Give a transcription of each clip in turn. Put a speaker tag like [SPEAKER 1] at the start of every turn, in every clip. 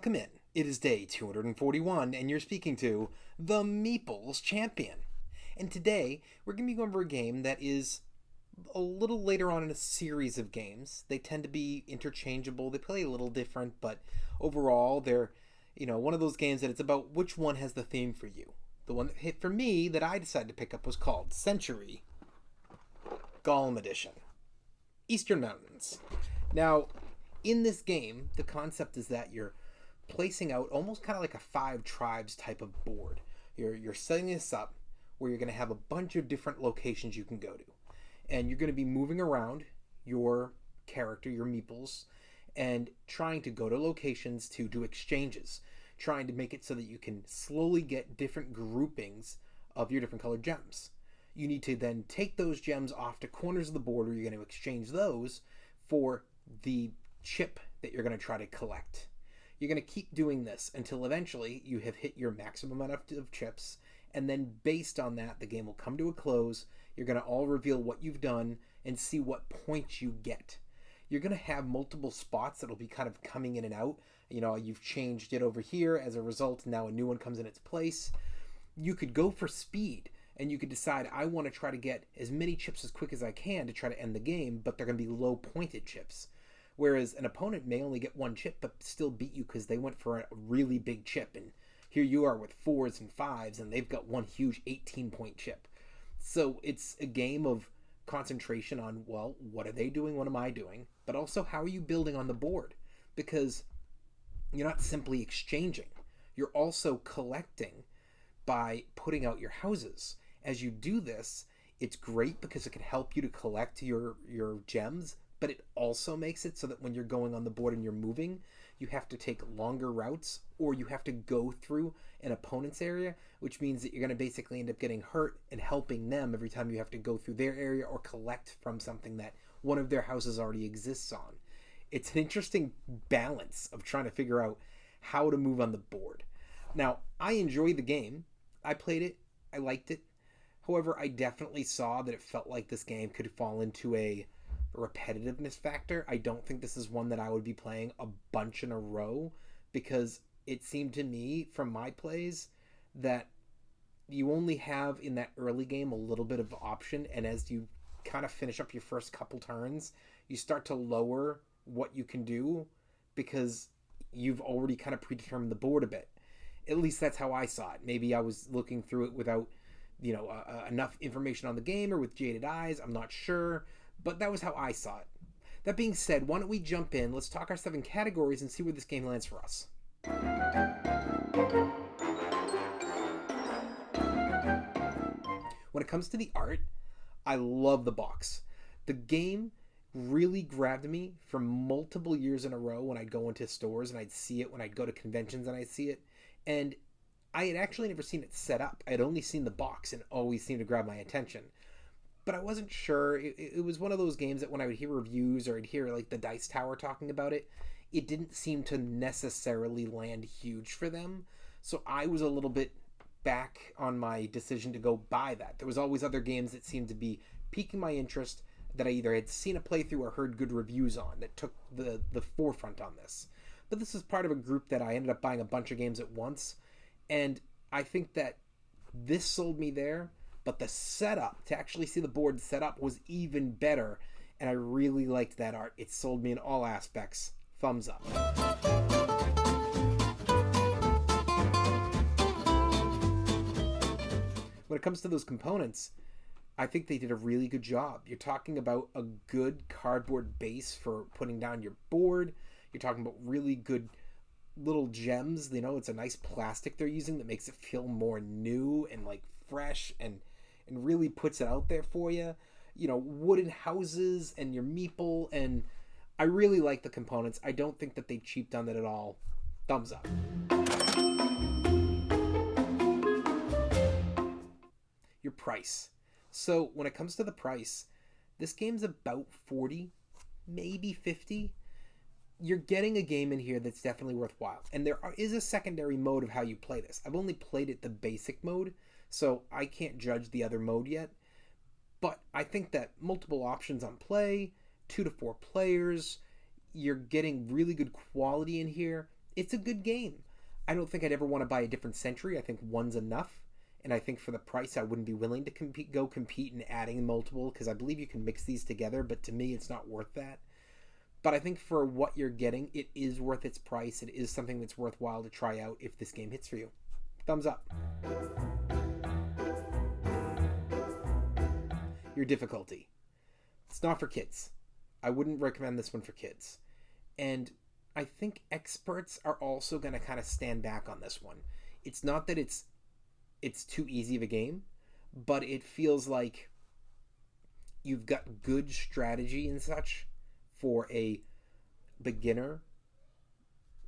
[SPEAKER 1] Welcome in. It is day 241, and you're speaking to the Meeples Champion. And today, we're going to be going over a game that is a little later on in a series of games. They tend to be interchangeable. They play a little different, but overall, they're, one of those games that it's about which one has the theme for you. The one that hit for me that I decided to pick up was called Century Golem Edition Eastern Mountains. Now, in this game, the concept is that you're placing out almost kind of like a 5 tribes type of board. You're setting this up where you're going to have a bunch of different locations you can go to. And you're going to be moving around your character, your meeples, and trying to go to locations to do exchanges, trying to make it so that you can slowly get different groupings of your different colored gems. You need to then take those gems off to corners of the board where you're going to exchange those for the chip that you're going to try to collect. You're going to keep doing this until eventually you have hit your maximum amount of chips, and then based on that, the game will come to a close. You're going to all reveal what you've done and see what points you get. You're going to have multiple spots that'll be kind of coming in and out. You've changed it over here. As a result, now a new one comes in its place. You could go for speed, and you could decide, I want to try to get as many chips as quick as I can to try to end the game, but they're going to be low pointed chips. Whereas an opponent may only get one chip but still beat you because they went for a really big chip, and here you are with 4s and 5s and they've got one huge 18-point chip. So it's a game of concentration on, well, what are they doing, what am I doing, but also how are you building on the board, because you're not simply exchanging, you're also collecting by putting out your houses. As you do this, it's great because it can help you to collect your gems, but it also makes it so that when you're going on the board and you're moving, you have to take longer routes, or you have to go through an opponent's area, which means that you're going to basically end up getting hurt and helping them every time you have to go through their area or collect from something that one of their houses already exists on. It's an interesting balance of trying to figure out how to move on the board. Now, I enjoyed the game. I played it. I liked it. However, I definitely saw that it felt like this game could fall into a repetitiveness factor. I don't think this is one that I would be playing a bunch in a row, because it seemed to me from my plays that you only have in that early game a little bit of option, and as you kind of finish up your first couple turns, you start to lower what you can do because you've already kind of predetermined the board a bit. At least that's how I saw it. Maybe I was looking through it without enough information on the game, or with jaded eyes. I'm not sure. But that was how I saw it. That being said, why don't we jump in, let's talk our 7 categories and see where this game lands for us. When it comes to the art, I love the box. The game really grabbed me for multiple years in a row when I'd go into stores and I'd see it, when I'd go to conventions and I'd see it. And I had actually never seen it set up. I had only seen the box, and it always seemed to grab my attention. But I wasn't sure. It was one of those games that when I would hear reviews or I'd hear like the Dice Tower talking about it, it didn't seem to necessarily land huge for them. So I was a little bit back on my decision to go buy that. There was always other games that seemed to be piquing my interest that I either had seen a playthrough or heard good reviews on that took the forefront on this. But this is part of a group that I ended up buying a bunch of games at once. And I think that this sold me there. But the setup, to actually see the board set up, was even better, and I really liked that art. It sold me in all aspects. Thumbs up. When it comes to those components, I think they did a really good job. You're talking about a good cardboard base for putting down your board. You're talking about really good little gems. It's a nice plastic they're using that makes it feel more new and like fresh, and really puts it out there for you. Wooden houses and your meeple, and I really like the components. I don't think that they cheaped on that at all. Thumbs up. Your price. So when it comes to the price, this game's about 40, maybe 50. You're getting a game in here that's definitely worthwhile. And there is a secondary mode of how you play this. I've only played it the basic mode, so I can't judge the other mode yet. But I think that multiple options on play, 2 to 4 players, you're getting really good quality in here. it's a good game. I don't think I'd ever want to buy a different Century. I think one's enough. And I think for the price, I wouldn't be willing to compete in adding multiple, because I believe you can mix these together, but to me, it's not worth that. But I think for what you're getting, it is worth its price. It is something that's worthwhile to try out if this game hits for you. Thumbs up. Your difficulty. It's not for kids. I wouldn't recommend this one for kids. And I think experts are also going to kind of stand back on this one. It's not that it's too easy of a game, but it feels like you've got good strategy and such for a beginner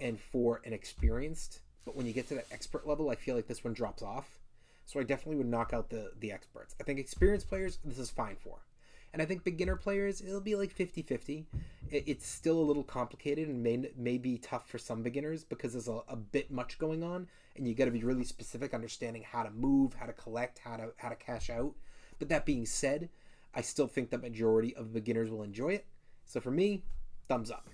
[SPEAKER 1] and for an experienced. But when you get to that expert level, I feel like this one drops off. So I definitely would knock out the experts. I think experienced players, this is fine for. And I think beginner players, it'll be like 50-50. It's still a little complicated and may be tough for some beginners because there's a bit much going on, and you got to be really specific, understanding how to move, how to collect, how to cash out. But that being said, I still think the majority of beginners will enjoy it. So for me, thumbs up.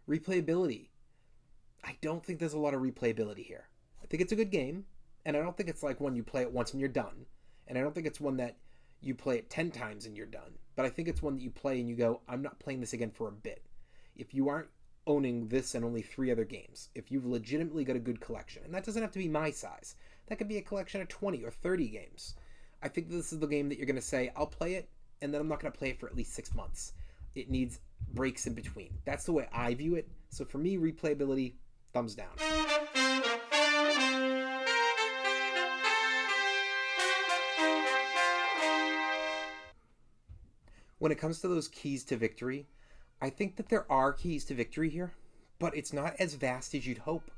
[SPEAKER 1] Replayability. I don't think there's a lot of replayability here. I think it's a good game, and I don't think it's like one you play it once and you're done. And I don't think it's one that you play it 10 times and you're done. But I think it's one that you play and you go, I'm not playing this again for a bit. If you aren't owning this and only 3 other games, if you've legitimately got a good collection, and that doesn't have to be my size, that could be a collection of 20 or 30 games. I think this is the game that you're going to say, I'll play it, and then I'm not going to play it for at least 6 months. It needs breaks in between. That's the way I view it. So for me, replayability, thumbs down. When it comes to those keys to victory, I think that there are keys to victory here, but it's not as vast as you'd hope.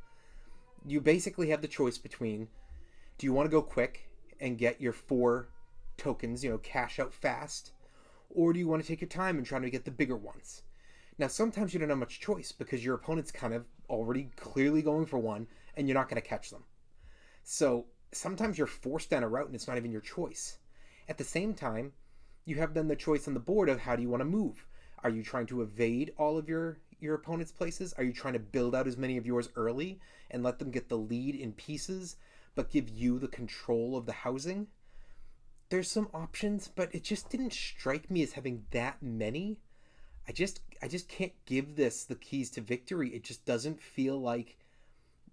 [SPEAKER 1] You basically have the choice between, do you want to go quick and get your 4 tokens, cash out fast, or do you want to take your time and try to get the bigger ones? Now, sometimes you don't have much choice because your opponent's kind of already clearly going for one, and you're not going to catch them. So sometimes you're forced down a route and it's not even your choice. At the same time, you have then the choice on the board of how do you want to move. Are you trying to evade all of your opponent's places? Are you trying to build out as many of yours early and let them get the lead in pieces, but give you the control of the housing? There's some options, but it just didn't strike me as having that many. I just can't give this the keys to victory. It just doesn't feel like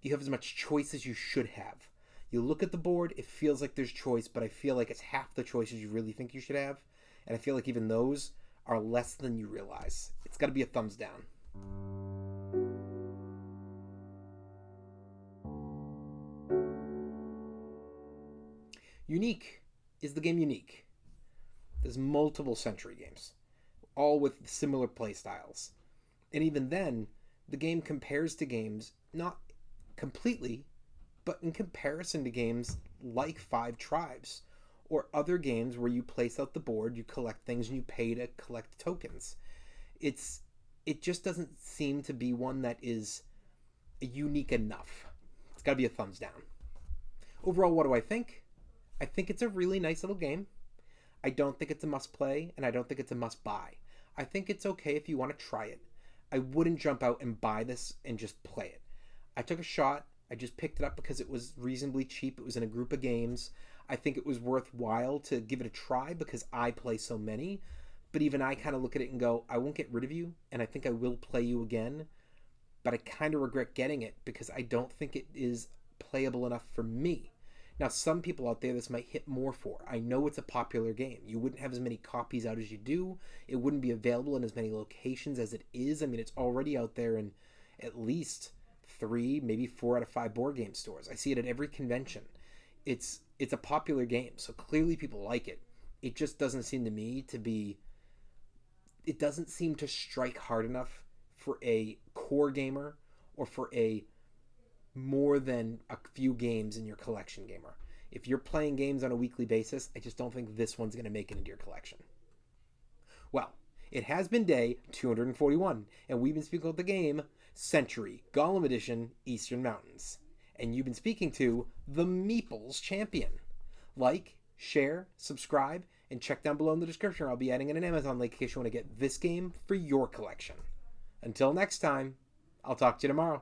[SPEAKER 1] you have as much choice as you should have. You look at the board, it feels like there's choice, but I feel like it's half the choices you really think you should have. And I feel like even those are less than you realize. It's got to be a thumbs down. Unique. Is the game unique? There's multiple Century games, all with similar play styles. And even then, the game compares to games, not completely, but in comparison to games like Five Tribes, or other games where you place out the board, you collect things, and you pay to collect tokens. It just doesn't seem to be one that is unique enough. It's got to be a thumbs down. Overall, what do I think? I think it's a really nice little game. I don't think it's a must play, and I don't think it's a must buy. I think it's okay if you want to try it. I wouldn't jump out and buy this and just play it. I took a shot. I just picked it up because it was reasonably cheap. It was in a group of games. I think it was worthwhile to give it a try because I play so many. But even I kind of look at it and go, I won't get rid of you, and I think I will play you again. But I kind of regret getting it because I don't think it is playable enough for me. Now, some people out there this might hit more for. I know it's a popular game. You wouldn't have as many copies out as you do. It wouldn't be available in as many locations as it is. I mean, it's already out there in at least 3, maybe 4 out of 5 board game stores. I see it at every convention. It's a popular game, so clearly people like it. It just doesn't seem to me to be... It doesn't seem to strike hard enough for a core gamer or for a more than a few games in your collection gamer. If you're playing games on a weekly basis, I just don't think this one's going to make it into your collection. Well, it has been day 241, and we've been speaking about the game Century, Golem Edition Eastern Mountains. And you've been speaking to the Meeples Champion. Like, share, subscribe, And check down below in the description. I'll be adding in an Amazon link in case you want to get this game for your collection. Until next time, I'll talk to you tomorrow.